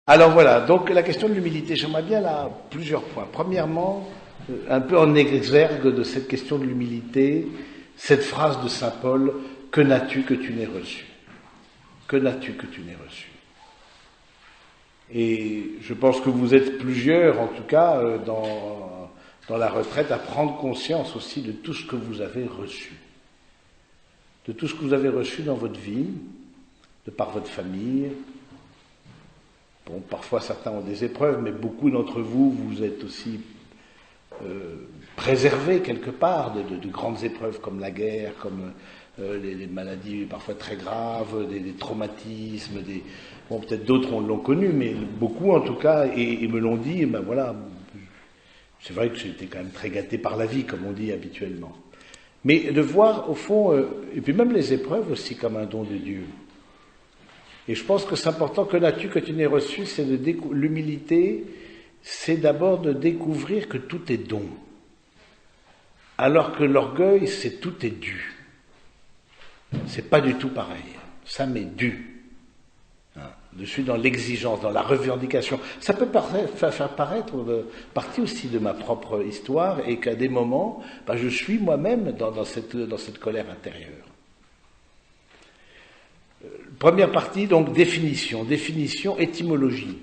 Alors voilà, donc la question de l'humilité, j'aimerais bien là plusieurs points. Premièrement, un peu en exergue de cette question de l'humilité, cette phrase de saint Paul, « Que n'as-tu que tu n'aies reçu ?» Que n'as-tu que tu n'aies reçu? Et je pense que vous êtes plusieurs, en tout cas, dans la retraite, à prendre conscience aussi de tout ce que vous avez reçu. De tout ce que vous avez reçu dans votre vie, de par votre famille. Bon, parfois certains ont des épreuves, mais beaucoup d'entre vous, vous êtes aussi préservés quelque part de grandes épreuves comme la guerre, comme les maladies parfois très graves, des traumatismes, bon, peut-être d'autres l'ont connu, mais beaucoup en tout cas, et me l'ont dit, et ben voilà, c'est vrai que j'ai été quand même très gâté par la vie, comme on dit habituellement. Mais de voir au fond, et puis même les épreuves aussi comme un don de Dieu. Et je pense que c'est important, que n'as-tu que tu n'aies reçu, c'est l'humilité, c'est d'abord de découvrir que tout est don. Alors que l'orgueil, c'est tout est dû. C'est pas du tout pareil. Ça m'est dû. Je suis dans l'exigence, dans la revendication. Ça peut faire paraître partie aussi de ma propre histoire, et qu'à des moments, je suis moi-même dans cette colère intérieure. Première partie, donc définition, étymologie.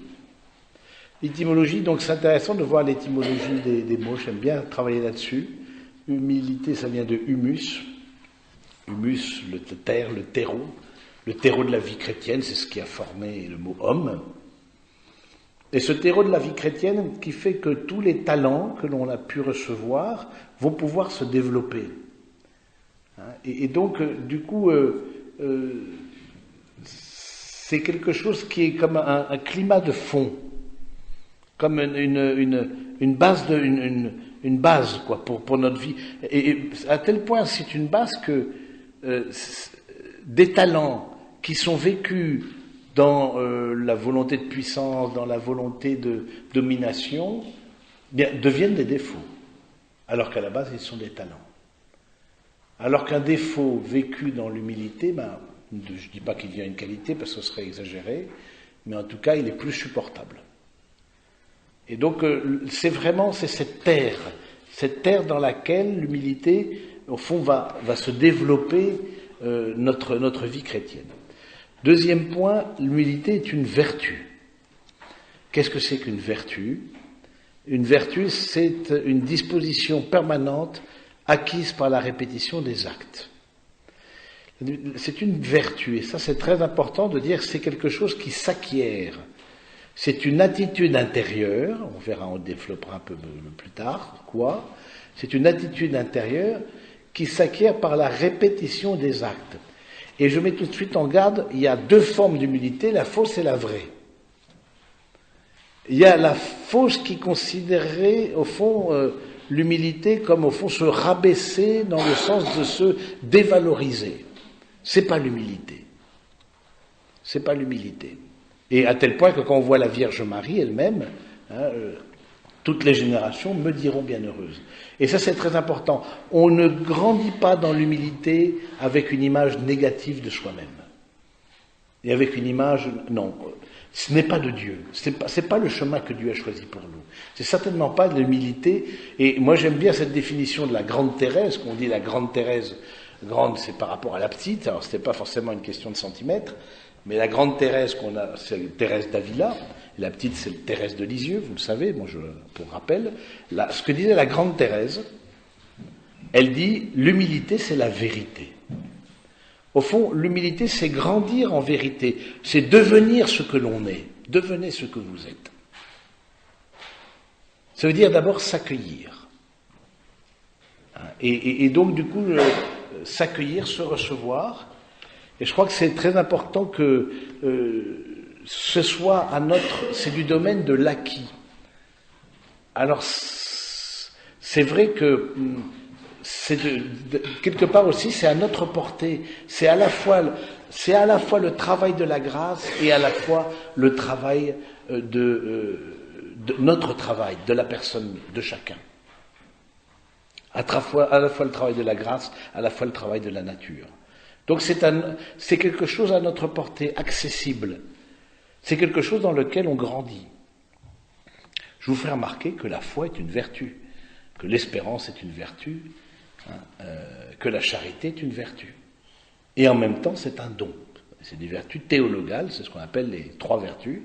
L'étymologie, donc c'est intéressant de voir l'étymologie des mots, j'aime bien travailler là-dessus. Humilité, ça vient de humus. Humus, le terre, le terreau de la vie chrétienne, c'est ce qui a formé le mot homme. Et ce terreau de la vie chrétienne qui fait que tous les talents que l'on a pu recevoir vont pouvoir se développer. Et donc, du coup, c'est quelque chose qui est comme un climat de fond, comme une base quoi, pour notre vie. Et à tel point, c'est une base que des talents qui sont vécus dans la volonté de puissance, dans la volonté de domination, deviennent des défauts, alors qu'à la base, ils sont des talents. Alors qu'un défaut vécu dans l'humilité, je ne dis pas qu'il devient une qualité, parce que ce serait exagéré, mais en tout cas, il est plus supportable. Et donc, c'est cette terre dans laquelle l'humilité, au fond, va se développer notre vie chrétienne. Deuxième point, l'humilité est une vertu. Qu'est-ce que c'est qu'une vertu? Une vertu, c'est une disposition permanente acquise par la répétition des actes. C'est une vertu, et ça c'est très important de dire que c'est quelque chose qui s'acquiert. C'est une attitude intérieure, on verra, on développera un peu plus tard, quoi. C'est une attitude intérieure qui s'acquiert par la répétition des actes. Et je mets tout de suite en garde, il y a deux formes d'humilité, la fausse et la vraie. Il y a la fausse qui considérait, au fond, l'humilité comme, au fond, se rabaisser dans le sens de se dévaloriser. C'est pas l'humilité. C'est pas l'humilité. Et à tel point que quand on voit la Vierge Marie elle-même, toutes les générations me diront bienheureuse. Et ça, c'est très important. On ne grandit pas dans l'humilité avec une image négative de soi-même. Et avec une image, non, ce n'est pas de Dieu. C'est pas le chemin que Dieu a choisi pour nous. C'est certainement pas de l'humilité. Et moi, j'aime bien cette définition de la grande Thérèse, qu'on dit la grande Thérèse. Grande, c'est par rapport à la petite. Alors, c'était pas forcément une question de centimètres. Mais la grande Thérèse qu'on a, c'est Thérèse d'Avila. La petite, c'est Thérèse de Lisieux, vous le savez, pour rappel. Ce que disait la grande Thérèse, elle dit, l'humilité, c'est la vérité. Au fond, l'humilité, c'est grandir en vérité. C'est devenir ce que l'on est. Devenez ce que vous êtes. Ça veut dire d'abord s'accueillir. Et donc, du coup, s'accueillir, se recevoir. Et je crois que c'est très important que ce soit c'est du domaine de l'acquis. Alors, c'est vrai que quelque part aussi, c'est à notre portée. C'est à la fois le travail de la grâce et à la fois le travail de notre travail, de la personne, de chacun. À la fois le travail de la grâce, à la fois le travail de la nature. Donc c'est quelque chose à notre portée, accessible. C'est quelque chose dans lequel on grandit. Je vous ferai remarquer que la foi est une vertu, que l'espérance est une vertu, que la charité est une vertu. Et en même temps, c'est un don. C'est des vertus théologales, c'est ce qu'on appelle les 3 vertus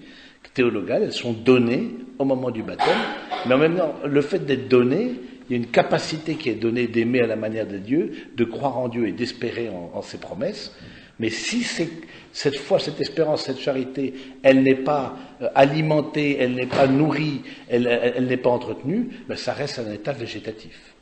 théologales. Elles sont données au moment du baptême, mais en même temps, le fait d'être donné, il y a une capacité qui est donnée d'aimer à la manière de Dieu, de croire en Dieu et d'espérer en ses promesses. Mais si cette foi, cette espérance, cette charité, elle n'est pas alimentée, elle n'est pas nourrie, elle n'est pas entretenue, ben ça reste un état végétatif.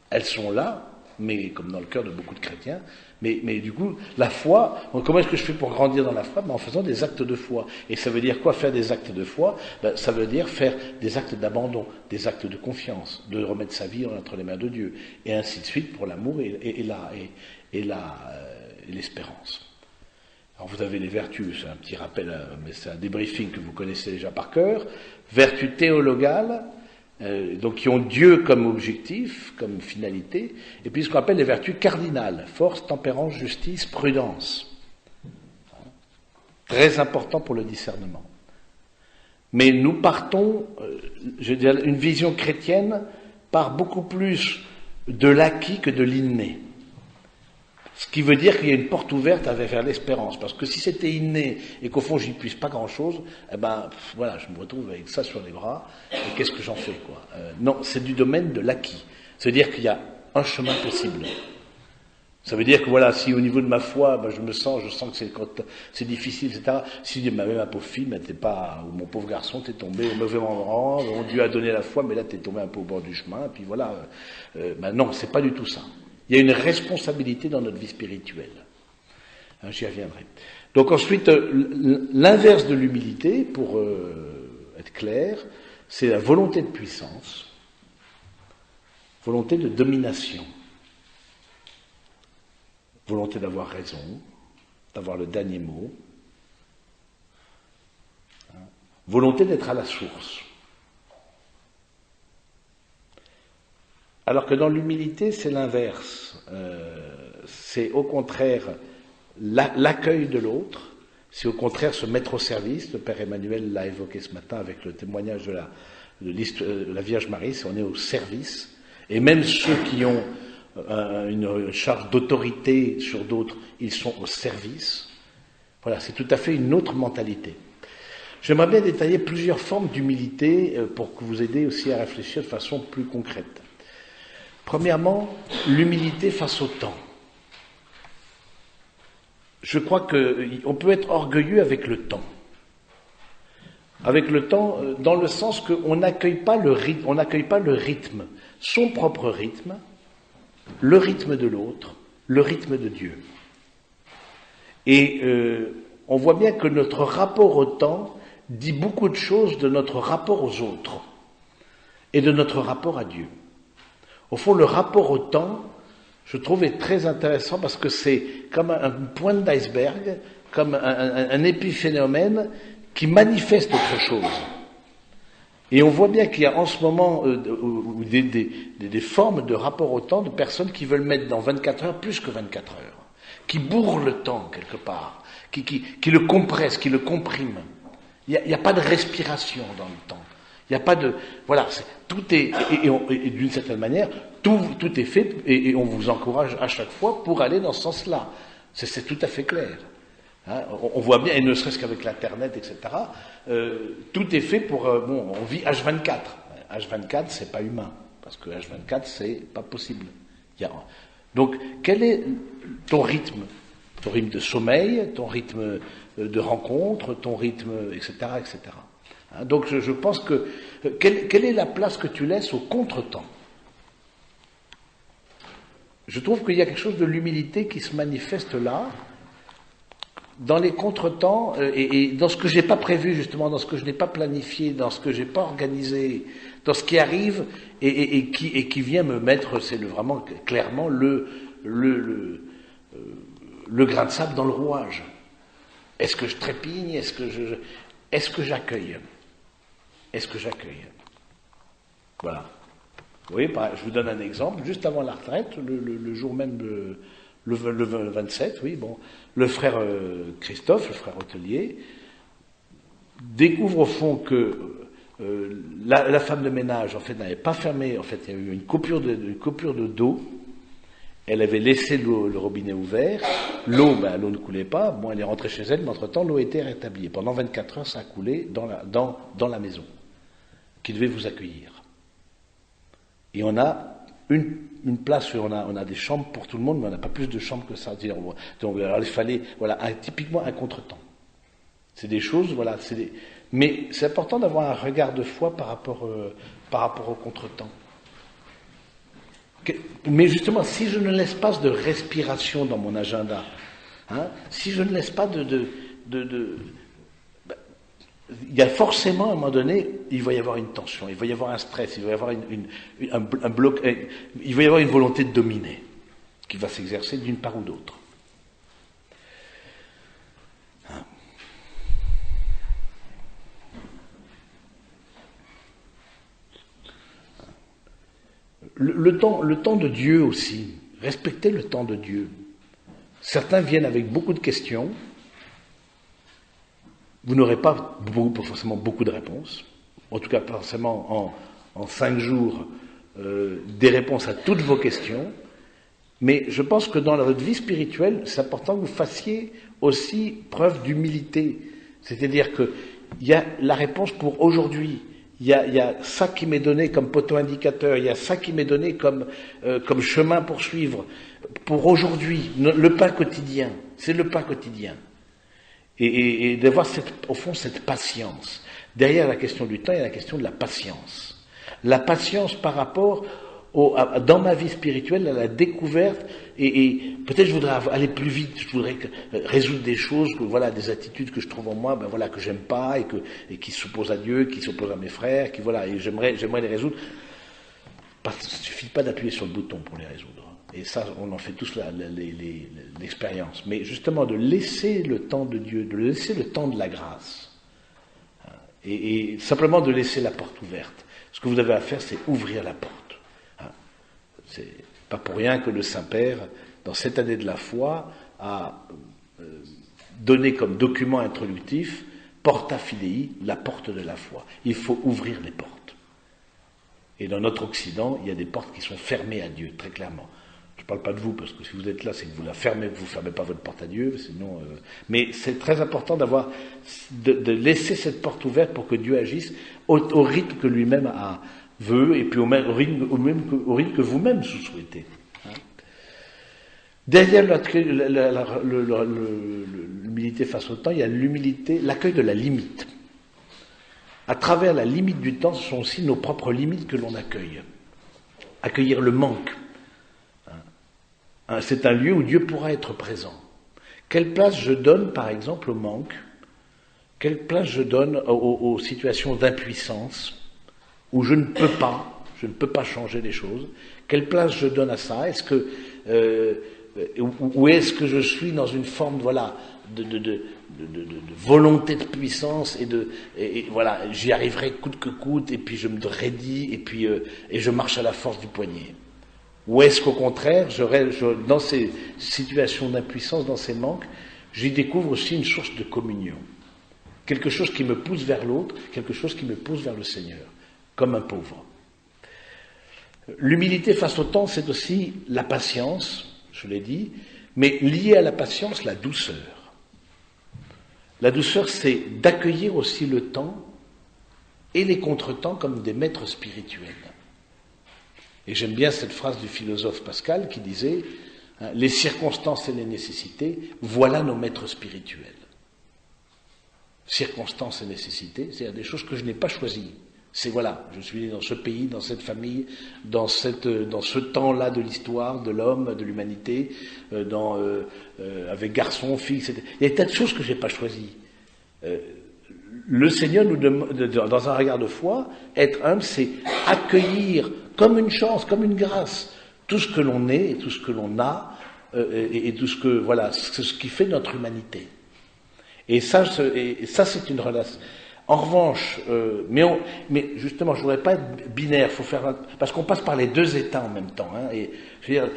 Elles sont là, mais comme dans le cœur de beaucoup de chrétiens, mais du coup, la foi, comment est-ce que je fais pour grandir dans la foi? En faisant des actes de foi. Et ça veut dire quoi, faire des actes de foi? Ça veut dire faire des actes d'abandon, des actes de confiance, de remettre sa vie entre les mains de Dieu, et ainsi de suite pour l'amour et l'espérance. Alors vous avez les vertus, c'est un petit rappel, mais c'est un débriefing que vous connaissez déjà par cœur. Vertus théologales, donc qui ont Dieu comme objectif, comme finalité, et puis ce qu'on appelle les vertus cardinales, force, tempérance, justice, prudence. Très important pour le discernement. Mais nous partons, je dirais, une vision chrétienne part beaucoup plus de l'acquis que de l'inné. Ce qui veut dire qu'il y a une porte ouverte vers l'espérance. Parce que si c'était inné et qu'au fond j'y puisse pas grand-chose, voilà, je me retrouve avec ça sur les bras, et qu'est-ce que j'en fais, quoi. Non, c'est du domaine de l'acquis. C'est-à-dire qu'il y a un chemin possible. Ça veut dire que voilà, si au niveau de ma foi, je sens que c'est difficile, etc. Si ma pauvre fille, ou mon pauvre garçon, t'es tombé au mauvais endroit, Dieu a donné la foi, mais là t'es tombé un peu au bord du chemin, et puis voilà. Non, c'est pas du tout ça. Il y a une responsabilité dans notre vie spirituelle. J'y reviendrai. Donc ensuite, l'inverse de l'humilité, pour être clair, c'est la volonté de puissance, volonté de domination, volonté d'avoir raison, d'avoir le dernier mot, volonté d'être à la source. Alors que dans l'humilité, c'est l'inverse. C'est au contraire l'accueil de l'autre, c'est au contraire se mettre au service. Le Père Emmanuel l'a évoqué ce matin avec le témoignage de la Vierge Marie, on est au service. Et même ceux qui ont une charge d'autorité sur d'autres, ils sont au service. Voilà, c'est tout à fait une autre mentalité. J'aimerais bien détailler plusieurs formes d'humilité pour que vous aider aussi à réfléchir de façon plus concrète. Premièrement, l'humilité face au temps. Je crois qu'on peut être orgueilleux avec le temps. Avec le temps, dans le sens qu'on n'accueille pas le rythme, son propre rythme, le rythme de l'autre, le rythme de Dieu. Et on voit bien que notre rapport au temps dit beaucoup de choses de notre rapport aux autres et de notre rapport à Dieu. Au fond, le rapport au temps, je trouve, est très intéressant parce que c'est comme un point d'iceberg, comme un épiphénomène qui manifeste autre chose. Et on voit bien qu'il y a en ce moment des formes de rapport au temps de personnes qui veulent mettre dans 24 heures plus que 24 heures, qui bourrent le temps quelque part, qui le compressent, qui le compriment. Il n'y a pas de respiration dans le temps. Il n'y a pas de... Voilà, tout est... Et d'une certaine manière, tout est fait, et on vous encourage à chaque fois pour aller dans ce sens-là. C'est tout à fait clair. Hein, on voit bien, et ne serait-ce qu'avec l'Internet, etc., tout est fait pour... on vit H24. H24, c'est pas humain, parce que H24, c'est pas possible. Donc, quel est ton rythme? Ton rythme de sommeil, ton rythme de rencontre, ton rythme, etc., etc. Donc je pense que quelle est la place que tu laisses au contretemps? Je trouve qu'il y a quelque chose de l'humilité qui se manifeste là, dans les contretemps, et dans ce que je n'ai pas prévu justement, dans ce que je n'ai pas planifié, dans ce que je n'ai pas organisé, dans ce qui arrive et qui vient me mettre, c'est vraiment clairement le grain de sable dans le rouage. Est-ce que je trépigne? Est-ce que j'accueille? Est-ce que j'accueille? Voilà. Vous voyez, je vous donne un exemple. Juste avant la retraite, le jour même, le 27, oui, bon, le frère Christophe, le frère hôtelier, découvre au fond que la femme de ménage, en fait, n'avait pas fermé, en fait, il y a eu une coupure de d'eau. Elle avait laissé le robinet ouvert. L'eau ne coulait pas. Bon, elle est rentrée chez elle, mais entre-temps, l'eau était rétablie. Pendant 24 heures, ça a coulé dans la maison, qui devait vous accueillir. Et on a une place où on a des chambres pour tout le monde, mais on n'a pas plus de chambres que ça. Donc, alors, il fallait, voilà, typiquement un contretemps. C'est des choses, voilà, mais c'est important d'avoir un regard de foi par rapport au contretemps. Mais justement, si je ne laisse pas de respiration dans mon agenda, si je ne laisse pas il y a forcément, à un moment donné, il va y avoir une tension, il va y avoir un stress, il va y avoir un bloc, il va y avoir une volonté de dominer qui va s'exercer d'une part ou d'autre. Le temps de Dieu aussi, respectez le temps de Dieu. Certains viennent avec beaucoup de questions, vous n'aurez pas forcément beaucoup de réponses, en tout cas pas forcément en 5 jours des réponses à toutes vos questions, mais je pense que dans votre vie spirituelle, c'est important que vous fassiez aussi preuve d'humilité, c'est-à-dire qu'il y a la réponse pour aujourd'hui. Il y a ça qui m'est donné comme poteau indicateur, il y a ça qui m'est donné comme chemin pour suivre, pour aujourd'hui, le pain quotidien, c'est le pain quotidien. Et d'avoir au fond cette patience. Derrière la question du temps, il y a la question de la patience. La patience par rapport dans ma vie spirituelle, à la découverte, et peut-être je voudrais aller plus vite, je voudrais résoudre des choses, voilà, des attitudes que je trouve en moi, voilà, que j'aime pas, et qui s'opposent à Dieu, qui s'opposent à mes frères, et j'aimerais les résoudre. Il ne suffit pas d'appuyer sur le bouton pour les résoudre. Et ça, on en fait tous l'expérience. Mais justement, de laisser le temps de Dieu, de laisser le temps de la grâce, et simplement de laisser la porte ouverte. Ce que vous avez à faire, c'est ouvrir la porte. C'est pas pour rien que le Saint-Père, dans cette année de la foi, a donné comme document introductif Porta Fidei, la porte de la foi. Il faut ouvrir les portes. Et dans notre Occident, il y a des portes qui sont fermées à Dieu, très clairement. Je ne parle pas de vous, parce que si vous êtes là, c'est que vous la fermez, vous ne fermez pas votre porte à Dieu, sinon... Mais c'est très important de laisser cette porte ouverte pour que Dieu agisse au rythme que lui-même veut, et puis au rythme que vous-même souhaitez. Derrière l'humilité face au temps, il y a l'humilité, l'accueil de la limite. À travers la limite du temps, ce sont aussi nos propres limites que l'on accueille. Accueillir le manque. C'est un lieu où Dieu pourra être présent. Quelle place je donne, par exemple, au manque? Quelle place je donne aux situations d'impuissance, où je ne peux pas changer les choses? Quelle place je donne à ça? Est-ce que ou est-ce que je suis dans une forme, voilà, de volonté de puissance et voilà, j'y arriverai coûte que coûte, et puis je me raidis, et puis et je marche à la force du poignet? Ou est-ce qu'au contraire, dans ces situations d'impuissance, dans ces manques, j'y découvre aussi une source de communion, quelque chose qui me pousse vers l'autre, quelque chose qui me pousse vers le Seigneur, comme un pauvre. L'humilité face au temps, c'est aussi la patience, je l'ai dit, mais lié à la patience, la douceur. La douceur, c'est d'accueillir aussi le temps et les contretemps comme des maîtres spirituels. Et j'aime bien cette phrase du philosophe Pascal qui disait « Les circonstances et les nécessités, voilà nos maîtres spirituels. » Circonstances et nécessités, c'est-à-dire des choses que je n'ai pas choisies. C'est voilà, je suis né dans ce pays, dans cette famille, dans ce temps-là de l'histoire, de l'homme, de l'humanité, avec garçons, filles, etc. Il y a des tas de choses que je n'ai pas choisies. Le Seigneur nous demande, dans un regard de foi, être humble, c'est accueillir comme une chance, comme une grâce, tout ce que l'on est et tout ce que l'on a, et tout ce que, voilà, ce qui fait notre humanité. Et ça c'est une relation. En revanche, mais justement, je voudrais pas être binaire, parce qu'on passe par les deux états en même temps. Et je veux dire,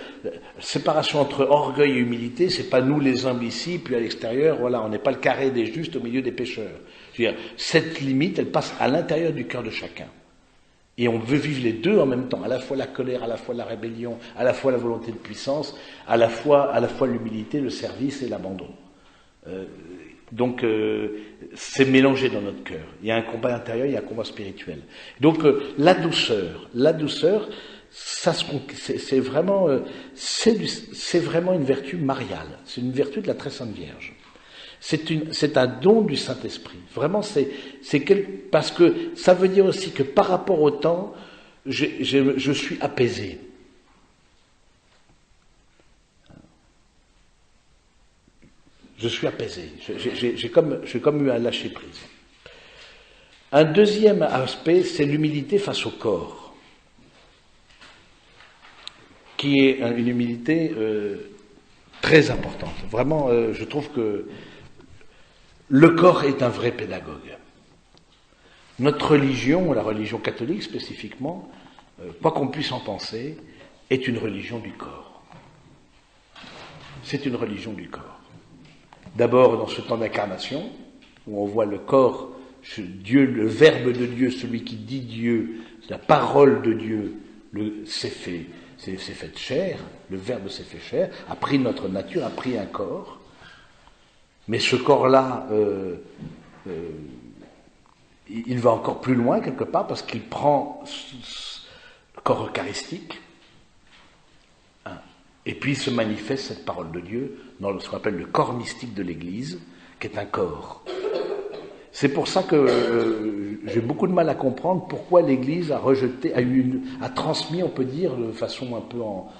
séparation entre orgueil et humilité, c'est pas nous les humbles ici, puis à l'extérieur, voilà, on n'est pas le carré des justes au milieu des pécheurs. Je veux dire, cette limite, elle passe à l'intérieur du cœur de chacun. Et on veut vivre les deux en même temps, à la fois la colère, à la fois la rébellion, à la fois la volonté de puissance, à la fois l'humilité, le service et l'abandon. Donc c'est mélangé dans notre cœur. Il y a un combat intérieur, il y a un combat spirituel. Donc la douceur, c'est vraiment une vertu mariale. C'est une vertu de la très sainte Vierge. C'est un don du Saint-Esprit. Vraiment, parce que ça veut dire aussi que par rapport au temps, je suis apaisé. Je suis apaisé. J'ai comme eu un lâcher prise. Un deuxième aspect, c'est l'humilité face au corps, qui est une humilité très importante. Vraiment, je trouve que le corps est un vrai pédagogue. Notre religion, la religion catholique spécifiquement, quoi qu'on puisse en penser, est une religion du corps. C'est une religion du corps. D'abord dans ce temps d'incarnation, où on voit le corps, Dieu, le Verbe de Dieu, celui qui dit Dieu, la parole de Dieu, s'est fait de chair, le Verbe s'est fait chair, a pris notre nature, a pris un corps. Mais ce corps-là, il va encore plus loin quelque part parce qu'il prend le corps eucharistique, hein, et puis se manifeste cette parole de Dieu dans ce qu'on appelle le corps mystique de l'Église, qui est un corps. C'est pour ça que j'ai beaucoup de mal à comprendre pourquoi l'Église a rejeté, a transmis, on peut dire, de façon un peu en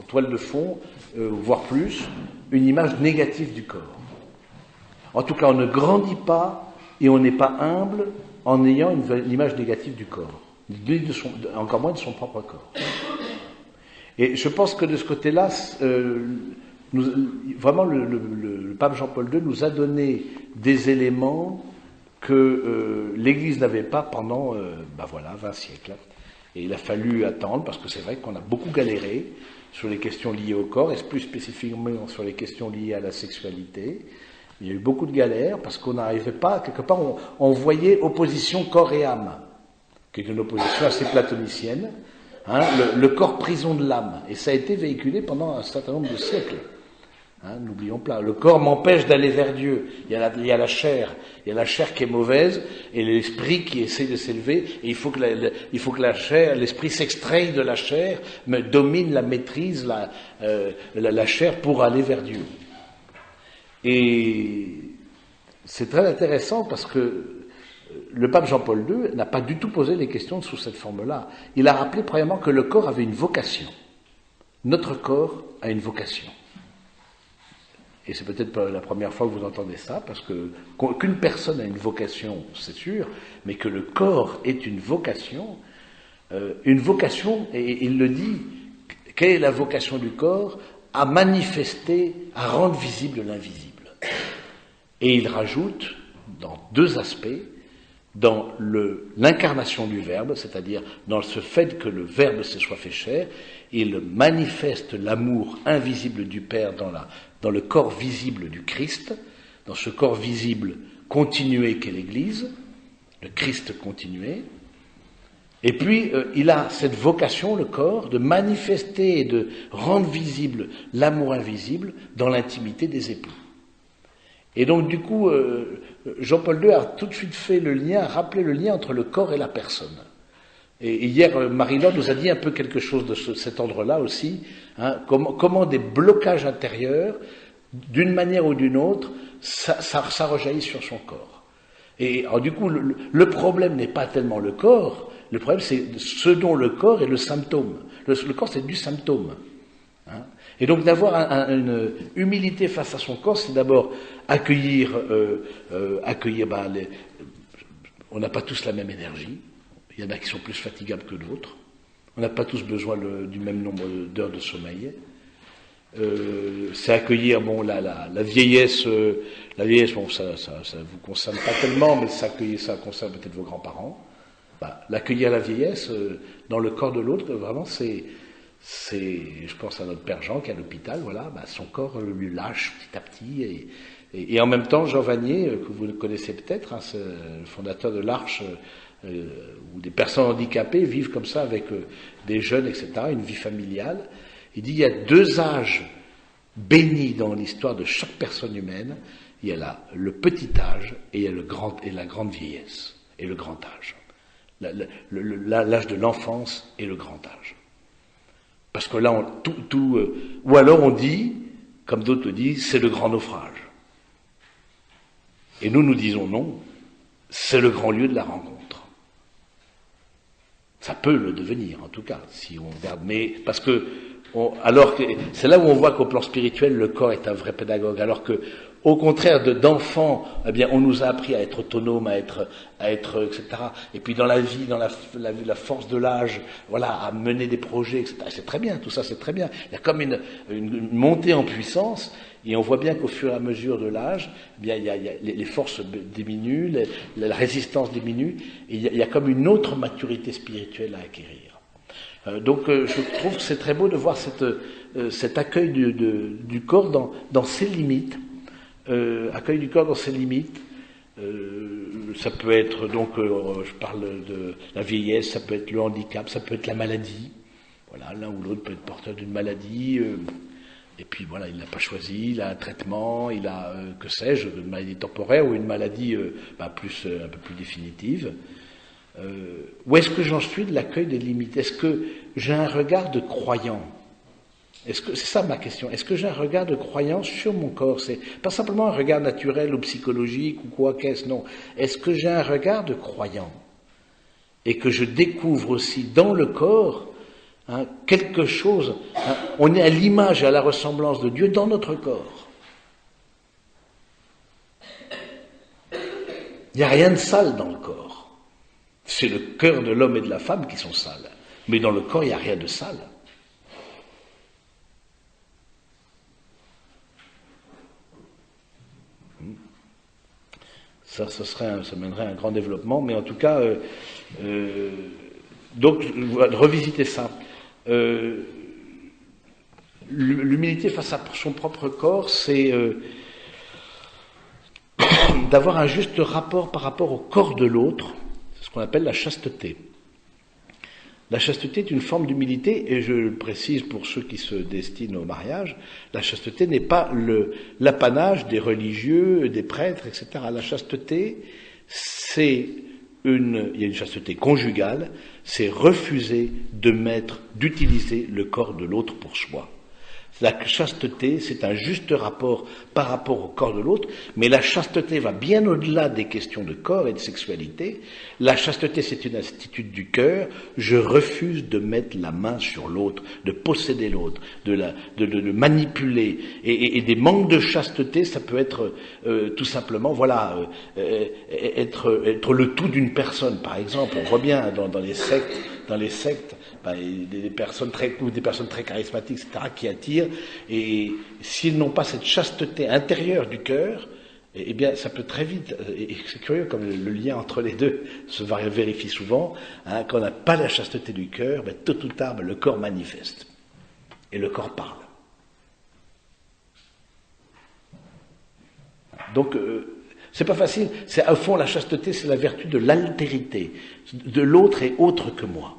toile de fond, voire plus, une image négative du corps. En tout cas, on ne grandit pas et on n'est pas humble en ayant une image négative du corps, encore moins de son propre corps. Et je pense que de ce côté-là, vraiment le pape Jean-Paul II nous a donné des éléments que l'Église n'avait pas pendant 20 siècles. Et il a fallu attendre, parce que c'est vrai qu'on a beaucoup galéré sur les questions liées au corps, et plus spécifiquement sur les questions liées à la sexualité. Il y a eu beaucoup de galères, parce qu'on n'arrivait pas, quelque part, on voyait opposition corps et âme, qui est une opposition assez platonicienne, hein, le corps prison de l'âme. Et ça a été véhiculé pendant un certain nombre de siècles. Hein, n'oublions pas, le corps m'empêche d'aller vers Dieu. Il y a la chair qui est mauvaise et l'esprit qui essaie de s'élever. Et il faut que la chair, l'esprit s'extraye de la chair, me domine, la maîtrise, la chair pour aller vers Dieu. Et c'est très intéressant parce que le pape Jean-Paul II n'a pas du tout posé les questions sous cette forme-là. Il a rappelé premièrement que le corps avait une vocation. Notre corps a une vocation. Et c'est peut-être pas la première fois que vous entendez ça, parce qu'une personne a une vocation, c'est sûr, mais que le corps est une vocation, et il le dit, quelle est la vocation du corps? À manifester, à rendre visible l'invisible. Et il rajoute, dans deux aspects, dans l'incarnation du Verbe, c'est-à-dire dans ce fait que le Verbe se soit fait chair, il manifeste l'amour invisible du Père dans le corps visible du Christ, dans ce corps visible continué qu'est l'Église, le Christ continué. Et puis, il a cette vocation, le corps, de manifester et de rendre visible l'amour invisible dans l'intimité des époux. Et donc, du coup, Jean-Paul II a tout de suite a rappelé le lien entre le corps et la personne. Et hier, Marie-Laure nous a dit un peu quelque chose de cet ordre-là aussi, hein, comment des blocages intérieurs, d'une manière ou d'une autre, ça rejaillit sur son corps. Et alors, du coup, le problème n'est pas tellement le corps, le problème c'est ce dont le corps est le symptôme. Le corps c'est du symptôme. Hein. Et donc d'avoir une humilité face à son corps, c'est d'abord accueillir on n'a pas tous la même énergie. Il y en a qui sont plus fatigables que d'autres. On n'a pas tous besoin du même nombre d'heures de sommeil. C'est accueillir la vieillesse. La vieillesse, bon, ça vous concerne pas tellement, mais ça concerne peut-être vos grands-parents. L'accueillir la vieillesse dans le corps de l'autre, vraiment, je pense à notre père Jean qui est à l'hôpital. Voilà, son corps lui lâche petit à petit Et en même temps, Jean Vanier, que vous connaissez peut-être, hein, c'est le fondateur de l'Arche, où des personnes handicapées vivent comme ça avec des jeunes, etc., une vie familiale. Il dit il y a deux âges bénis dans l'histoire de chaque personne humaine. Il y a le petit âge et il y a la grande vieillesse et le grand âge. L'âge de l'enfance et le grand âge. Parce que là, ou alors on dit, comme d'autres le disent, c'est le grand naufrage. Et nous disons non, c'est le grand lieu de la rencontre. Ça peut le devenir, en tout cas, si on regarde. Mais parce que, alors que c'est là où on voit qu'au plan spirituel, le corps est un vrai pédagogue. Alors que, au contraire d'enfants, eh bien, on nous a appris à être autonome, à être, etc. Et puis dans la vie, dans la force de l'âge, voilà, à mener des projets, etc. C'est très bien, tout ça, c'est très bien. Il y a comme une montée en puissance. Et on voit bien qu'au fur et à mesure de l'âge, eh bien, les forces diminuent, la résistance diminue, et il y a comme une autre maturité spirituelle à acquérir. Donc je trouve que c'est très beau de voir cet accueil du corps dans ses limites. Accueil du corps dans ses limites. Ça peut être, donc, je parle de la vieillesse, ça peut être le handicap, ça peut être la maladie. Voilà, l'un ou l'autre peut être porteur d'une maladie. Et puis voilà, il n'a pas choisi, il a un traitement, il a, que sais-je, une maladie temporaire ou une maladie un peu plus définitive. Où est-ce que j'en suis de l'accueil des limites? Est-ce que j'ai un regard de croyant? C'est ça ma question. Est-ce que j'ai un regard de croyant sur mon corps? C'est pas simplement un regard naturel ou psychologique ou quoi qu'est-ce, non. Est-ce que j'ai un regard de croyant? Et que je découvre aussi dans le corps quelque chose, on est à l'image et à la ressemblance de Dieu dans notre corps. Il n'y a rien de sale dans le corps. C'est le cœur de l'homme et de la femme qui sont sales. Mais dans le corps, il n'y a rien de sale. Ça mènerait à un grand développement, mais en tout cas, donc, revisiter ça. L'humilité face à son propre corps, c'est d'avoir un juste rapport par rapport au corps de l'autre, c'est ce qu'on appelle la chasteté. La chasteté est une forme d'humilité, et je le précise pour ceux qui se destinent au mariage, la chasteté n'est pas l'apanage des religieux, des prêtres, etc. La chasteté, il y a une chasteté conjugale, c'est refuser d'utiliser le corps de l'autre pour soi. La chasteté, c'est un juste rapport par rapport au corps de l'autre, mais la chasteté va bien au-delà des questions de corps et de sexualité. La chasteté, c'est une attitude du cœur. Je refuse de mettre la main sur l'autre, de posséder l'autre, de le manipuler. Et des manques de chasteté, ça peut être tout simplement, voilà, être le tout d'une personne. Par exemple, on voit bien dans les sectes, des personnes très charismatiques, etc., qui attirent, et s'ils n'ont pas cette chasteté intérieure du cœur, eh bien, ça peut très vite, et c'est curieux comme le lien entre les deux se vérifie souvent, quand on n'a pas la chasteté du cœur, tôt ou tard, le corps manifeste, et le corps parle. Donc, c'est pas facile, au fond, la chasteté, c'est la vertu de l'altérité, de l'autre est autre que moi.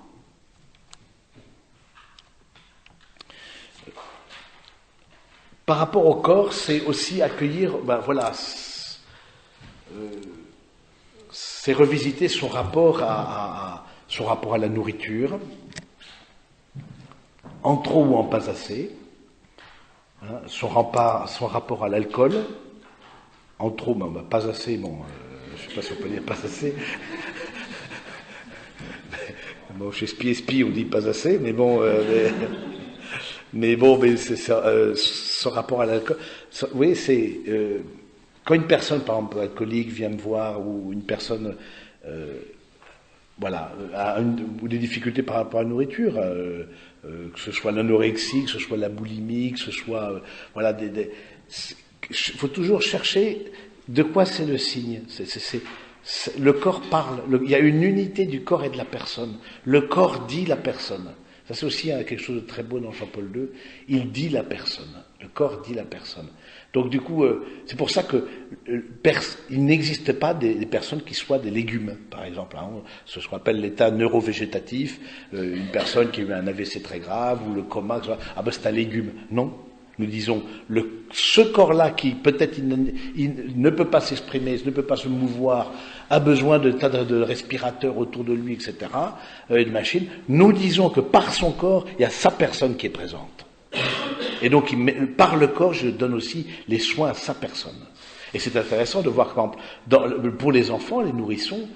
Par rapport au corps, c'est aussi accueillir, c'est revisiter son rapport à la nourriture, en trop ou en pas assez, son rapport à l'alcool, en trop, pas assez, je ne sais pas si on peut dire pas assez. Bon, chez Spi, on dit pas assez, mais bon. Mais c'est ce rapport à l'alcool. Oui, c'est quand une personne, par exemple, alcoolique, vient me voir, ou une personne, a ou des difficultés par rapport à la nourriture, que ce soit l'anorexie, que ce soit la boulimie, que ce soit, faut toujours chercher de quoi c'est le signe. Le corps parle. Il y a une unité du corps et de la personne. Le corps dit la personne. Ça, c'est aussi quelque chose de très beau dans Jean-Paul II. Il dit la personne. Le corps dit la personne. Donc du coup, c'est pour ça que il n'existe pas des personnes qui soient des légumes, par exemple. Hein. C'est ce qu'on appelle l'état neurovégétatif. Une personne qui a eu un AVC très grave ou le coma, ah ben c'est un légume. Non. Nous disons, ce corps-là qui peut-être il ne peut pas s'exprimer, ne peut pas se mouvoir, a besoin de tas de respirateurs autour de lui, etc., de machines, nous disons que par son corps, il y a sa personne qui est présente. Et donc, par le corps, je donne aussi les soins à sa personne. Et c'est intéressant de voir, par exemple, pour les enfants, les nourrissons,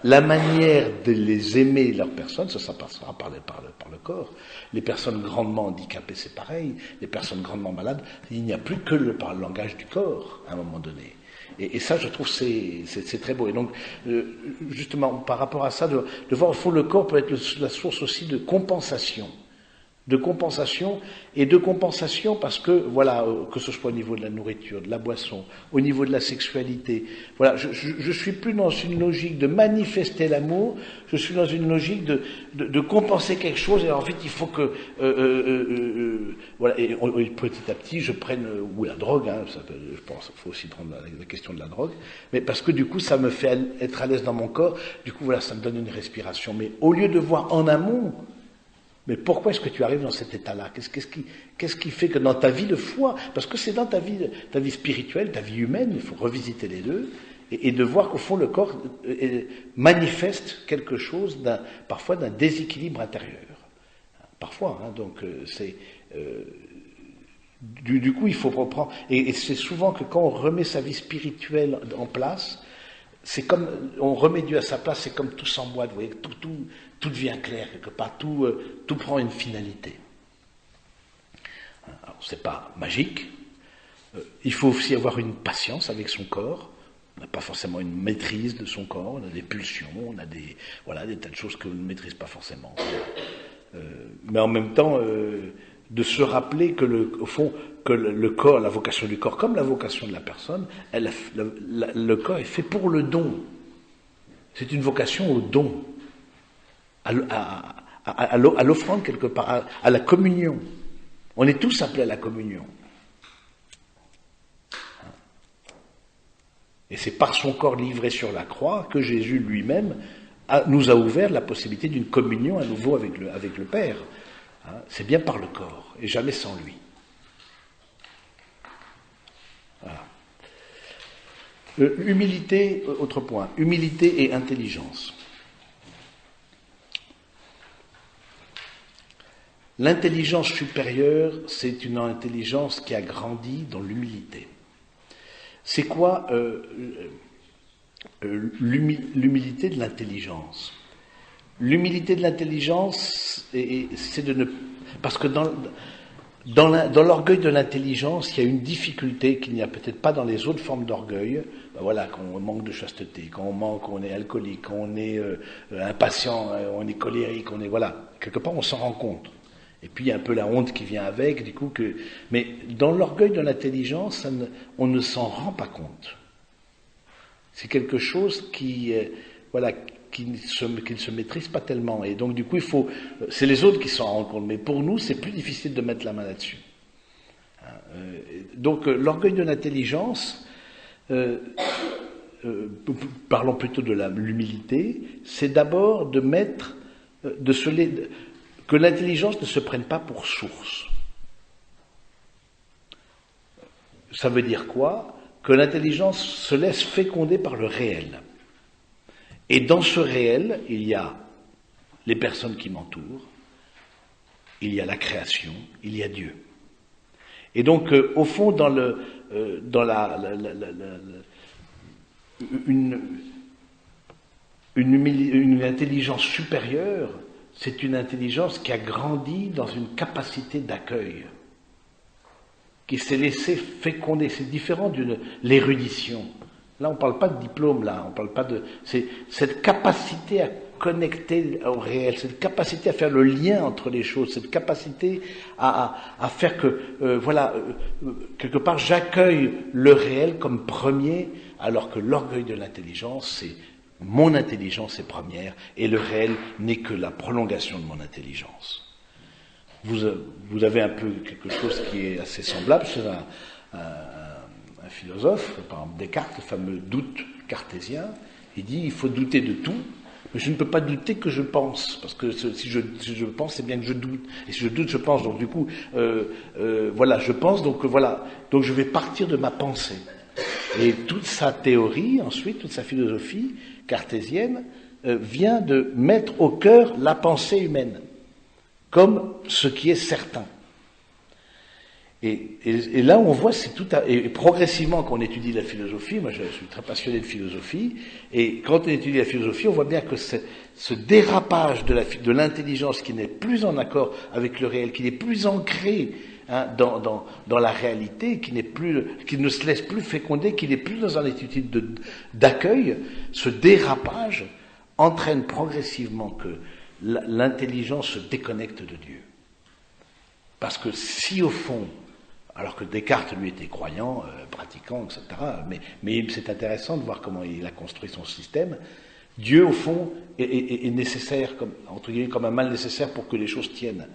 la manière de les aimer, leur personne, ça passera par le corps. Les personnes grandement handicapées, c'est pareil. Les personnes grandement malades, il n'y a plus que par le langage du corps, à un moment donné. Et ça, je trouve, c'est très beau. Et donc, justement, par rapport à ça, de voir au fond, le corps peut être la source aussi de compensation. Et de compensation parce que, voilà, que ce soit au niveau de la nourriture, de la boisson, au niveau de la sexualité, voilà, je suis plus dans une logique de manifester l'amour, je suis dans une logique de compenser quelque chose, et en fait, il faut que, voilà, et petit à petit, je prenne, ou la drogue, hein, je pense, il faut aussi prendre la question de la drogue, mais parce que du coup, ça me fait être à l'aise dans mon corps, du coup, voilà, ça me donne une respiration, mais au lieu de voir en amont, mais pourquoi est-ce que tu arrives dans cet état-là? Qu'est-ce qui fait que dans ta vie de foi, parce que c'est dans ta vie spirituelle, ta vie humaine, il faut revisiter les deux, et de voir qu'au fond le corps manifeste quelque chose parfois d'un déséquilibre intérieur. Parfois, hein, donc c'est... du coup, il faut reprendre... Et c'est souvent que quand on remet sa vie spirituelle en place, c'est comme, on remet Dieu à sa place, c'est comme tout s'emboîte, vous voyez, tout devient clair quelque part, tout prend une finalité. Alors, c'est pas magique, il faut aussi avoir une patience avec son corps, on n'a pas forcément une maîtrise de son corps, on a des pulsions, on a des tas de choses que l'on ne maîtrise pas forcément. Mais en même temps, de se rappeler que au fond, que le corps, la vocation du corps, comme la vocation de la personne, le corps est fait pour le don. C'est une vocation au don, à l'offrande quelque part, à la communion. On est tous appelés à la communion. Et c'est par son corps livré sur la croix que Jésus lui-même nous a ouvert la possibilité d'une communion à nouveau avec le Père. C'est bien par le corps, et jamais sans lui. Voilà. Humilité, autre point, humilité et intelligence. L'intelligence supérieure, c'est une intelligence qui a grandi dans l'humilité. C'est quoi l'humilité de l'intelligence? L'humilité de l'intelligence, c'est de ne... Parce que dans l'orgueil de l'intelligence, il y a une difficulté qu'il n'y a peut-être pas dans les autres formes d'orgueil. Voilà, quand on manque de chasteté, quand on est alcoolique, quand on est impatient, on est colérique, voilà, quelque part on s'en rend compte. Et puis il y a un peu la honte qui vient avec, du coup mais dans l'orgueil de l'intelligence, on ne s'en rend pas compte. C'est quelque chose qui ne se maîtrise pas tellement. Et donc du coup, c'est les autres qui s'en rendent compte. Mais pour nous, c'est plus difficile de mettre la main là-dessus. Donc l'orgueil de l'intelligence, parlons plutôt de l'humilité, c'est d'abord de mettre, que l'intelligence ne se prenne pas pour source. Ça veut dire quoi? Que l'intelligence se laisse féconder par le réel. Et dans ce réel, il y a les personnes qui m'entourent, il y a la création, il y a Dieu. Et donc, au fond, une intelligence supérieure, c'est une intelligence qui a grandi dans une capacité d'accueil, qui s'est laissée féconder. C'est différent de l'érudition. Là, on ne parle pas de diplôme, là, on parle pas de... C'est cette capacité à connecter au réel, cette capacité à faire le lien entre les choses, cette capacité à faire que, quelque part, j'accueille le réel comme premier, alors que l'orgueil de l'intelligence, c'est mon intelligence est première, et le réel n'est que la prolongation de mon intelligence. Vous avez un peu quelque chose qui est assez semblable chez un philosophe, par exemple Descartes, le fameux doute cartésien, il dit il faut douter de tout, mais je ne peux pas douter que je pense, parce que si je pense, c'est bien que je doute, et si je doute, je pense, donc du coup, voilà, je pense, donc voilà, donc je vais partir de ma pensée. Et toute sa théorie, ensuite, toute sa philosophie cartésienne, vient de mettre au cœur la pensée humaine, comme ce qui est certain. Et là, on voit, c'est tout et progressivement, quand on étudie la philosophie, moi je suis très passionné de philosophie, et quand on étudie la philosophie, on voit bien que ce dérapage de l'intelligence qui n'est plus en accord avec le réel, qui n'est plus ancré dans la réalité, qui ne se laisse plus féconder, qui n'est plus dans une attitude d'accueil, ce dérapage entraîne progressivement que l'intelligence se déconnecte de Dieu. Parce que si au fond, alors que Descartes lui était croyant, pratiquant, etc., mais c'est intéressant de voir comment il a construit son système, Dieu au fond est nécessaire, entre guillemets, comme un mal nécessaire pour que les choses tiennent,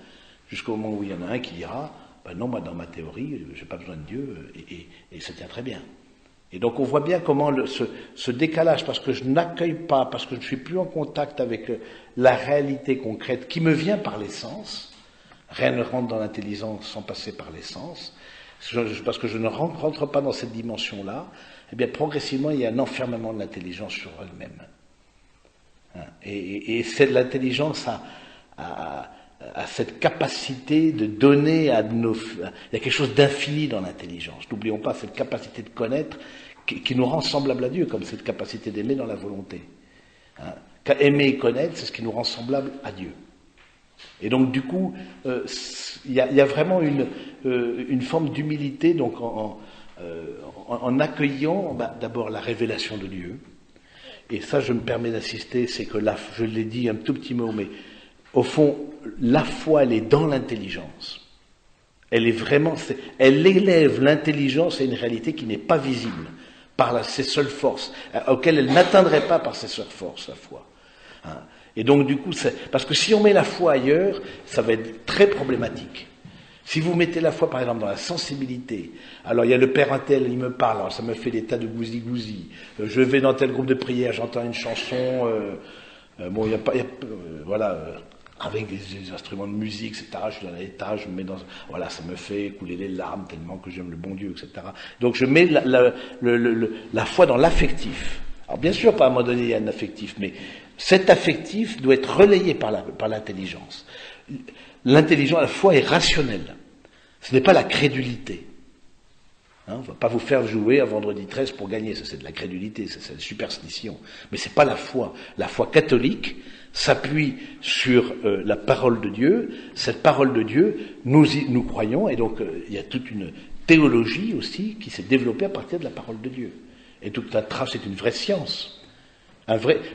jusqu'au moment où il y en a un qui dira, ben non, moi dans ma théorie, j'ai pas besoin de Dieu, et ça tient très bien. Et donc on voit bien comment ce décalage, parce que je n'accueille pas, parce que je ne suis plus en contact avec la réalité concrète qui me vient par les sens. Rien ne rentre dans l'intelligence sans passer par les sens. Parce que je ne rentre pas dans cette dimension-là, eh bien progressivement il y a un enfermement de l'intelligence sur elle-même. Et l'intelligence a cette capacité de donner à nos... Il y a quelque chose d'infini dans l'intelligence. N'oublions pas cette capacité de connaître qui nous rend semblables à Dieu, comme cette capacité d'aimer dans la volonté. Aimer et connaître, c'est ce qui nous rend semblables à Dieu. Et donc du coup, il y a vraiment une forme d'humilité donc en accueillant d'abord la révélation de Dieu. Et ça, je me permets d'insister, c'est que là, je l'ai dit un tout petit mot, mais au fond, la foi, elle est dans l'intelligence. Elle est vraiment, elle élève l'intelligence à une réalité qui n'est pas visible par ses seules forces, auxquelles elle n'atteindrait pas par ses seules forces, la foi. Et donc du coup, parce que si on met la foi ailleurs, ça va être très problématique. Si vous mettez la foi, par exemple, dans la sensibilité, alors il y a le père untel, il me parle, alors ça me fait des tas de gousi-gousi. Je vais dans tel groupe de prière, j'entends une chanson, avec des instruments de musique, etc. Je suis dans l'état, je me mets dans, voilà, ça me fait couler les larmes tellement que j'aime le bon Dieu, etc. Donc je mets la foi dans l'affectif. Alors bien sûr, pas à un moment donné, il y a un affectif, mais cet affectif doit être relayé par l'intelligence. L'intelligence, la foi est rationnelle. Ce n'est pas la crédulité. On ne va pas vous faire jouer à vendredi 13 pour gagner, ça c'est de la crédulité, ça c'est de la superstition. Mais c'est pas la foi. La foi catholique s'appuie sur la parole de Dieu. Cette parole de Dieu, nous croyons, et donc il y a toute une théologie aussi qui s'est développée à partir de la parole de Dieu. Et toute la trace, c'est une vraie science,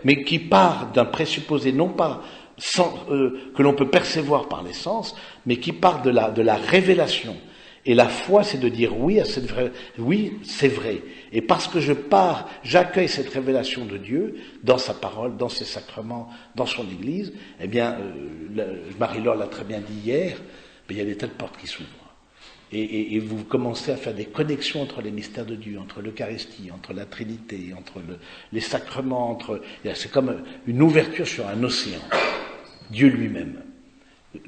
mais qui part d'un présupposé non pas que l'on peut percevoir par les sens, mais qui part de la révélation. Et la foi, c'est de dire oui à cette vraie, oui, c'est vrai. Et parce que j'accueille cette révélation de Dieu dans sa parole, dans ses sacrements, dans son Église. Eh bien, Marie-Laure l'a très bien dit hier, mais il y a des tas de portes qui s'ouvrent. Et vous commencez à faire des connexions entre les mystères de Dieu, entre l'Eucharistie, entre la Trinité, entre les sacrements, c'est comme une ouverture sur un océan, Dieu lui-même.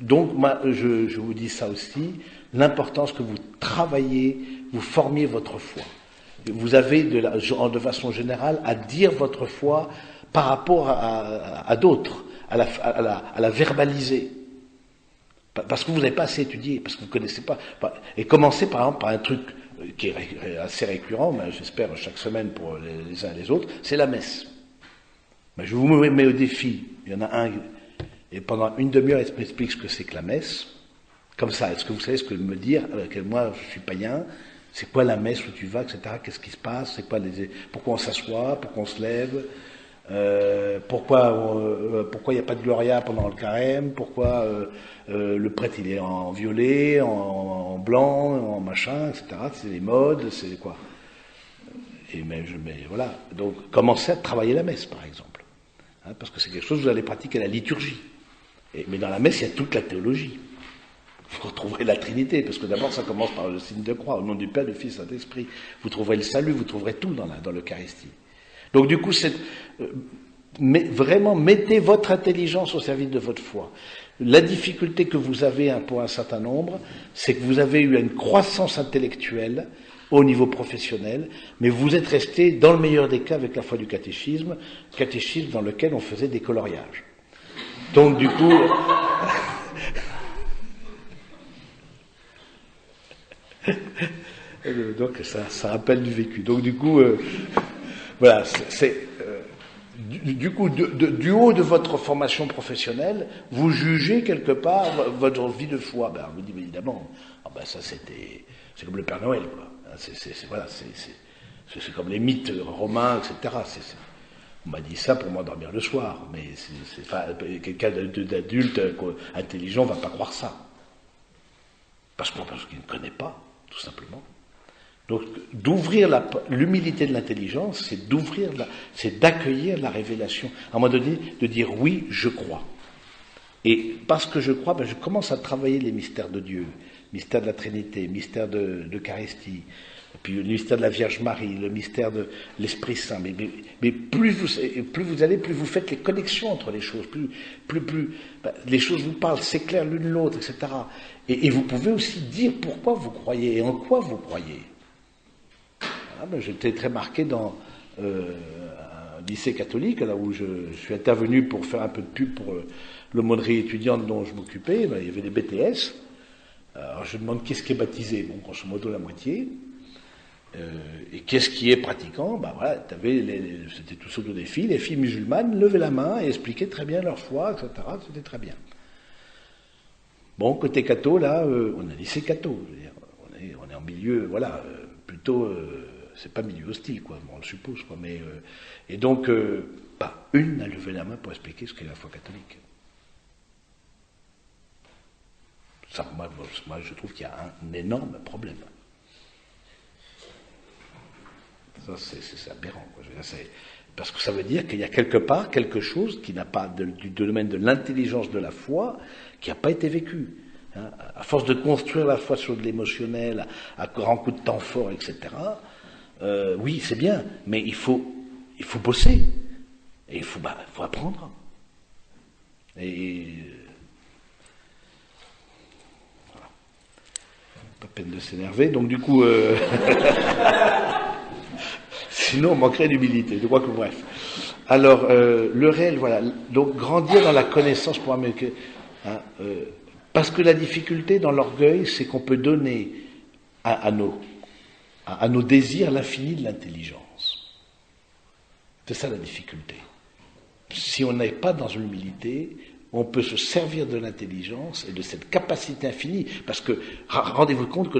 Donc, moi, je vous dis ça aussi, l'importance que vous travaillez, vous formiez votre foi. Vous avez, de façon générale, à dire votre foi par rapport à d'autres, à la verbaliser. Parce que vous n'avez pas assez étudié, parce que vous ne connaissez pas. Et commencez par exemple par un truc qui est assez récurrent, mais j'espère chaque semaine pour les uns et les autres, c'est la messe. Mais je vous mets au défi, il y en a un, et pendant une demi-heure, il m'explique ce que c'est que la messe. Comme ça, est-ce que vous savez ce que me dire, moi je suis païen, c'est quoi la messe où tu vas, etc., qu'est-ce qui se passe, c'est quoi pourquoi on s'assoit, pourquoi on se lève, pourquoi il n'y a pas de Gloria pendant le carême, pourquoi le prêtre il est en violet, en blanc, en machin, etc. C'est les modes, c'est quoi. Mais voilà. Donc commencez à travailler la messe, par exemple, parce que c'est quelque chose que vous allez pratiquer la liturgie. Mais dans la messe, il y a toute la théologie. vous retrouverez la Trinité, parce que d'abord ça commence par le signe de croix, au nom du Père, du Fils, du Saint-Esprit. Vous trouverez le salut, vous trouverez tout dans l'Eucharistie. Donc du coup, vraiment, mettez votre intelligence au service de votre foi. La difficulté que vous avez pour un certain nombre, c'est que vous avez eu une croissance intellectuelle au niveau professionnel, mais vous êtes resté, dans le meilleur des cas, avec la foi du catéchisme dans lequel on faisait des coloriages. Donc du coup... Donc ça rappelle du vécu. Donc du coup, voilà, du coup, du haut de votre formation professionnelle, vous jugez quelque part votre vie de foi. Ben, on vous dit, mais évidemment, ça c'est comme le Père Noël, quoi. C'est comme les mythes romains, etc. On m'a dit ça pour m'endormir le soir, mais quelqu'un d'adulte, intelligent, va pas croire ça. Parce qu'il ne connaît pas, tout simplement. Donc, d'ouvrir l'humilité de l'intelligence, c'est d'accueillir la révélation. À un moment donné, de dire oui, je crois. Et parce que je crois, je commence à travailler les mystères de Dieu, mystère de la Trinité, mystère de l'Eucharistie, puis le mystère de la Vierge Marie, le mystère de l'Esprit Saint. Mais plus vous allez, plus vous faites les connexions entre les choses, plus les choses vous parlent, s'éclairent l'une l'autre, etc. Et vous pouvez aussi dire pourquoi vous croyez et en quoi vous croyez. Voilà, j'étais très marqué dans un lycée catholique, là où je suis intervenu pour faire un peu de pub pour l'aumônerie étudiante dont je m'occupais. Il y avait des BTS. Alors je demande qu'est-ce qui est baptisé. Bon, grosso modo la moitié. Et qu'est-ce qui est pratiquant? Voilà, c'était tout surtout des filles. Les filles musulmanes levaient la main et expliquaient très bien leur foi, etc. C'était très bien. Bon, côté catho, là, on a dit c'est catho. Je veux dire, on est en milieu, voilà, plutôt, c'est pas milieu hostile, quoi, bon, on le suppose, quoi. Mais, et donc, pas une n'a levé la main pour expliquer ce qu'est la foi catholique. Ça, moi, je trouve qu'il y a un énorme problème. Ça, c'est aberrant, quoi. Je veux dire, parce que ça veut dire qu'il y a quelque part quelque chose qui n'a pas du domaine de l'intelligence de la foi, qui n'a pas été vécu. Hein. À force de construire la foi sur de l'émotionnel, à grands coups de temps fort, etc. Oui, c'est bien, mais il faut bosser. Et il faut apprendre. Et voilà. Pas peine de s'énerver, donc du coup... Sinon, on manquerait d'humilité. Je crois que bref. Alors, le réel, voilà. Donc, grandir dans la connaissance pour améliorer. Parce que la difficulté dans l'orgueil, c'est qu'on peut donner à nos désirs l'infini de l'intelligence. C'est ça la difficulté. Si on n'est pas dans l'humilité, on peut se servir de l'intelligence et de cette capacité infinie. Parce que, rendez-vous compte que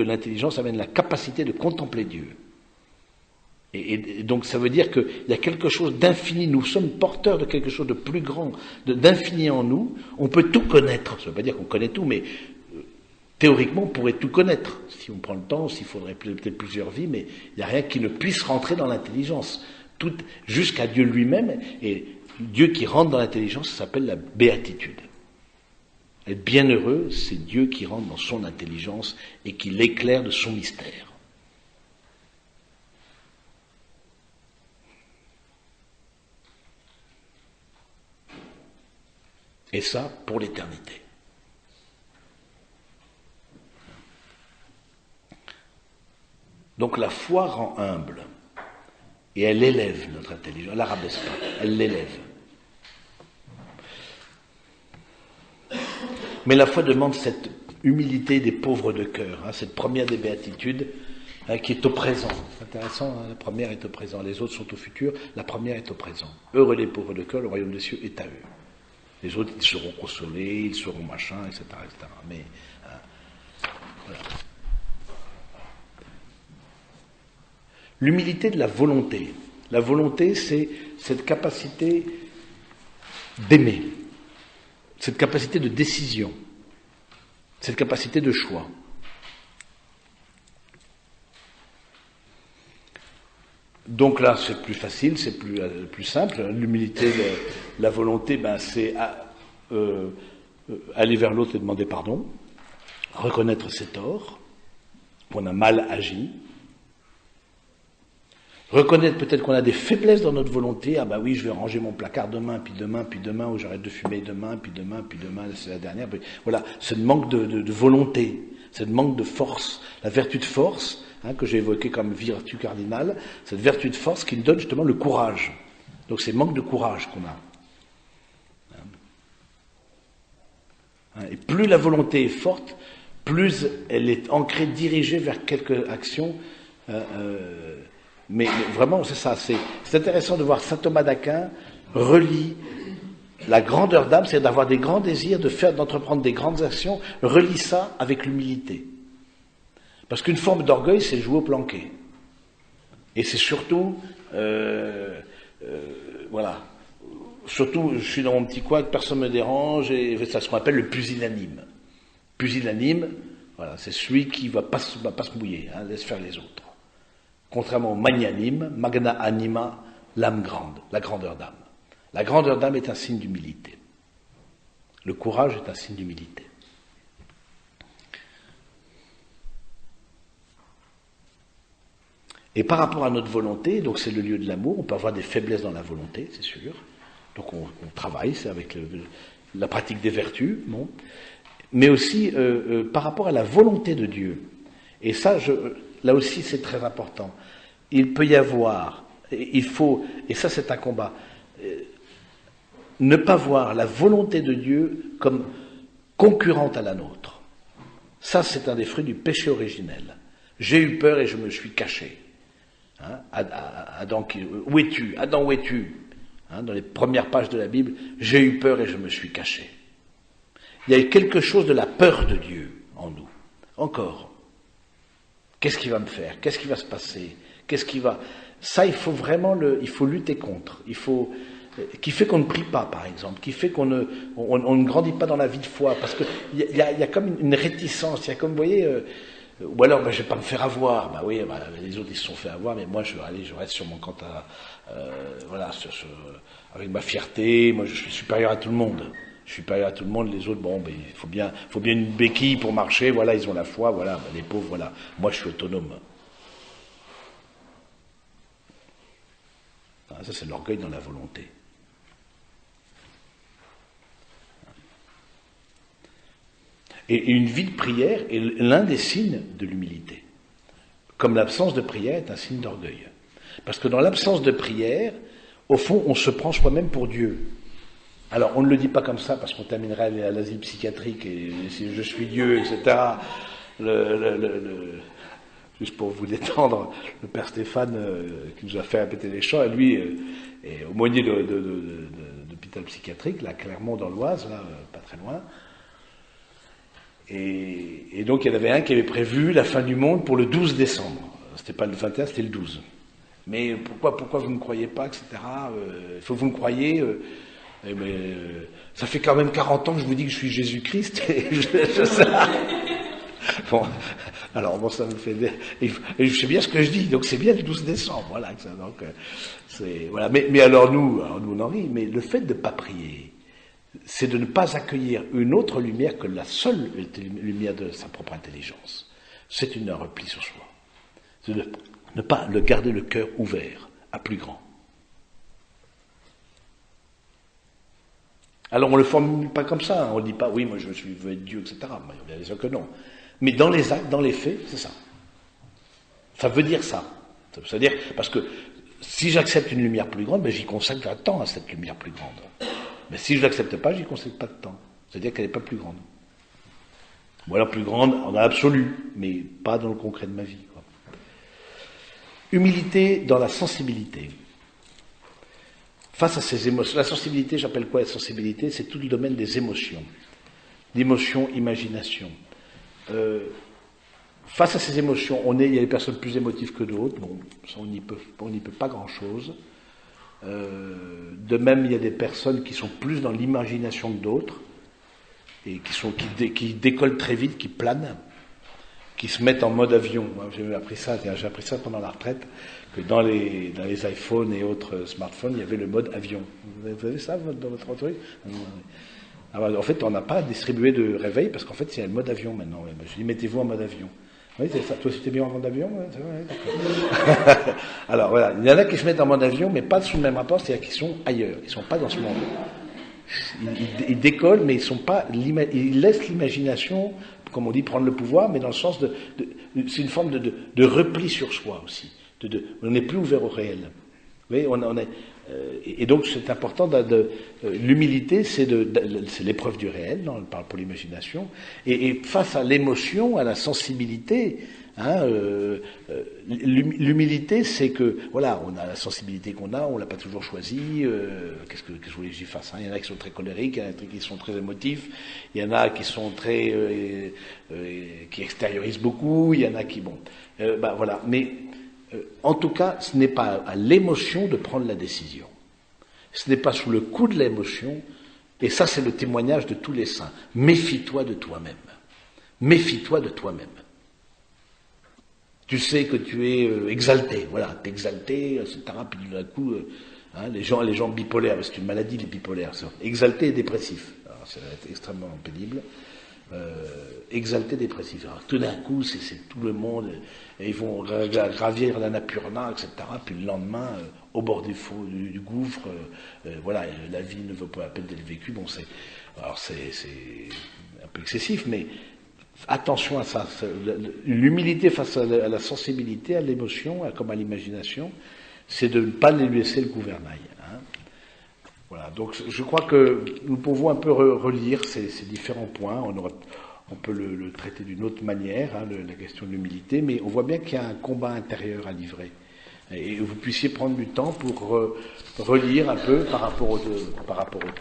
l'intelligence amène la capacité de contempler Dieu. Et donc ça veut dire qu'il y a quelque chose d'infini, nous sommes porteurs de quelque chose de plus grand, d'infini en nous, on peut tout connaître, ça ne veut pas dire qu'on connaît tout, mais théoriquement on pourrait tout connaître, si on prend le temps, s'il faudrait peut-être plusieurs vies, mais il n'y a rien qui ne puisse rentrer dans l'intelligence, jusqu'à Dieu lui-même, et Dieu qui rentre dans l'intelligence, ça s'appelle la béatitude. Être bienheureux, c'est Dieu qui rentre dans son intelligence et qui l'éclaire de son mystère. Et ça, pour l'éternité. Donc la foi rend humble. Et elle élève notre intelligence. Elle ne la rabaisse pas, elle l'élève. Mais la foi demande cette humilité des pauvres de cœur, cette première des béatitudes, qui est au présent. C'est intéressant, la première est au présent. Les autres sont au futur, la première est au présent. Heureux les pauvres de cœur, le royaume des cieux est à eux. Les autres, ils seront consolés, ils seront machin, etc. etc. Mais, voilà. L'humilité de la volonté. La volonté, c'est cette capacité d'aimer, cette capacité de décision, cette capacité de choix. Donc là, c'est plus facile, c'est plus simple. L'humilité, la volonté, c'est aller vers l'autre et demander pardon. reconnaître ses torts, qu'on a mal agi, reconnaître peut-être qu'on a des faiblesses dans notre volonté. Ah bah oui, je vais ranger mon placard demain, puis demain, ou j'arrête de fumer demain, puis demain, c'est la dernière. Voilà, c'est le manque de volonté, c'est le manque de force. La vertu de force, que j'ai évoquée comme vertu cardinale, cette vertu de force qui nous donne justement le courage. Donc c'est le manque de courage qu'on a. Et plus la volonté est forte, plus elle est ancrée, dirigée vers quelque action. Mais vraiment, c'est ça. C'est intéressant de voir saint Thomas d'Aquin relie la grandeur d'âme, c'est d'avoir des grands désirs, d'entreprendre des grandes actions, relie ça avec l'humilité. Parce qu'une forme d'orgueil, c'est jouer au planqué. Et c'est surtout, voilà. Surtout, je suis dans mon petit coin, personne ne me dérange, et c'est ce qu'on appelle le pusillanime. Pusillanime, voilà, c'est celui qui va pas se mouiller, laisse faire les autres. Contrairement au magnanime, magna anima, l'âme grande, la grandeur d'âme. La grandeur d'âme est un signe d'humilité. Le courage est un signe d'humilité. Et par rapport à notre volonté, donc c'est le lieu de l'amour, on peut avoir des faiblesses dans la volonté, c'est sûr. Donc on travaille, c'est avec la pratique des vertus, bon. Mais aussi par rapport à la volonté de Dieu. Et ça, là aussi c'est très important. Il peut y avoir, il faut, et ça c'est un combat, ne pas voir la volonté de Dieu comme concurrente à la nôtre. Ça c'est un des fruits du péché originel. J'ai eu peur et je me suis caché. Adam, où es-tu ? Adam, où es-tu ? Dans les premières pages de la Bible, j'ai eu peur et je me suis caché. Il y a quelque chose de la peur de Dieu en nous. Encore. Qu'est-ce qu'il va me faire ? Qu'est-ce qui va se passer ? Ça, il faut vraiment il faut lutter contre. Qui fait qu'on ne prie pas, par exemple, qui fait qu'on ne grandit pas dans la vie de foi, parce qu'il y a comme une réticence, il y a comme, vous voyez, ou alors, je vais pas me faire avoir. Oui, les autres ils se sont fait avoir, mais moi je reste sur mon compte voilà, avec ma fierté. Moi, je suis supérieur à tout le monde. Je suis supérieur à tout le monde. Les autres, il faut bien une béquille pour marcher. Voilà, ils ont la foi. Voilà, les pauvres, voilà. Moi, je suis autonome. Ça, c'est l'orgueil dans la volonté. Et une vie de prière est l'un des signes de l'humilité. Comme l'absence de prière est un signe d'orgueil. Parce que dans l'absence de prière, au fond, on se prend soi-même pour Dieu. Alors, on ne le dit pas comme ça, parce qu'on terminerait à l'asile psychiatrique, et si je suis Dieu, etc. Juste pour vous détendre, le père Stéphane, qui nous a fait répéter les chants, lui, est aumônier d'hôpital psychiatrique, là, Clermont dans l'Oise, là, pas très loin. Et donc il y en avait un qui avait prévu la fin du monde pour le 12 décembre. C'était pas le 21, c'était le 12. Mais pourquoi vous ne me croyez pas, etc. Il faut que vous me croyez. Ça fait quand même 40 ans que je vous dis que je suis Jésus-Christ. Et bon, alors bon, ça me fait. Et je sais bien ce que je dis, donc c'est bien le 12 décembre. Voilà. Donc voilà. Mais alors nous on en rit. Mais le fait de ne pas prier, c'est de ne pas accueillir une autre lumière que la seule lumière de sa propre intelligence. C'est un repli sur soi. C'est de ne pas garder le cœur ouvert à plus grand. Alors on ne le formule pas comme ça, on ne dit pas oui, moi je veux être Dieu, etc. Bien sûr que non. Mais dans les actes, dans les faits, c'est ça. Ça veut dire ça. Ça veut dire, parce que si j'accepte une lumière plus grande, j'y consacre un temps à cette lumière plus grande. Mais si je ne l'accepte pas, j'y consacre pas de temps. C'est-à-dire qu'elle n'est pas plus grande. Ou alors plus grande en absolu, mais pas dans le concret de ma vie. Quoi. Humilité dans la sensibilité. Face à ces émotions. La sensibilité, j'appelle quoi la sensibilité ? C'est tout le domaine des émotions. D'émotion, imagination. Face à ces émotions, il y a des personnes plus émotives que d'autres. Bon, ça, on n'y peut pas grand-chose. De même, il y a des personnes qui sont plus dans l'imagination que d'autres et qui décollent très vite, qui planent, qui se mettent en mode avion. Moi, j'ai appris ça pendant la retraite, que dans les iPhones et autres smartphones, il y avait le mode avion. Vous avez ça dans votre truc ? Alors, en fait, on n'a pas distribué de réveil parce qu'en fait, c'est le mode avion maintenant. Je dis, mettez-vous en mode avion. Oui, c'est ça. Toi, tu t'es mis en mode avion? Ouais, c'est vrai, d'accord. Alors, voilà. Il y en a qui se mettent en mode avion, mais pas sous le même rapport, c'est-à-dire qu'ils sont ailleurs. Ils sont pas dans ce monde. Ils décollent, mais ils sont pas, ils laissent l'imagination, comme on dit, prendre le pouvoir, mais dans le sens c'est une forme de repli sur soi aussi. On n'est plus ouvert au réel. Vous voyez, et donc c'est important l'humilité, c'est l'épreuve du réel, on parle pour l'imagination, et face à l'émotion, à la sensibilité, l'humilité, c'est que, voilà, on a la sensibilité qu'on a, on l'a pas toujours choisie, qu'est-ce que je voulais que j'y fasse, il y en a qui sont très colériques, il y en a qui sont très émotifs, il y en a qui sont qui extériorisent beaucoup, il y en a qui, voilà, mais en tout cas, ce n'est pas à l'émotion de prendre la décision. Ce n'est pas sous le coup de l'émotion, et ça c'est le témoignage de tous les saints. Méfie-toi de toi-même. Méfie-toi de toi-même. Tu sais que tu es exalté, voilà, t'es exalté, etc. Puis d'un coup, les gens bipolaires, c'est une maladie les bipolaires, exalté et dépressif. Alors, ça va être extrêmement pénible. Exalté dépressif. Alors, tout d'un coup, c'est tout le monde, et ils vont gravir la Napurna, etc. Puis le lendemain, au bord du gouffre, voilà, la vie ne vaut pas la peine d'être vécue. Bon, c'est un peu excessif, mais attention à ça. L'humilité face à la sensibilité, à l'émotion, comme à l'imagination, c'est de ne pas les laisser le gouvernail. Voilà, donc je crois que nous pouvons un peu relire ces différents points. On peut le traiter d'une autre manière, la question de l'humilité, mais on voit bien qu'il y a un combat intérieur à livrer. Et vous puissiez prendre du temps pour relire un peu par rapport au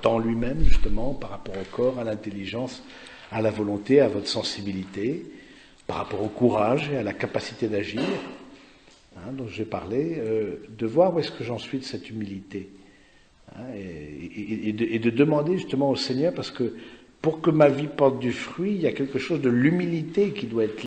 temps lui-même, justement, par rapport au corps, à l'intelligence, à la volonté, à votre sensibilité, par rapport au courage et à la capacité d'agir, dont j'ai parlé, de voir où est-ce que j'en suis de cette humilité. Et de demander justement au Seigneur, parce que pour que ma vie porte du fruit, il y a quelque chose de l'humilité qui doit être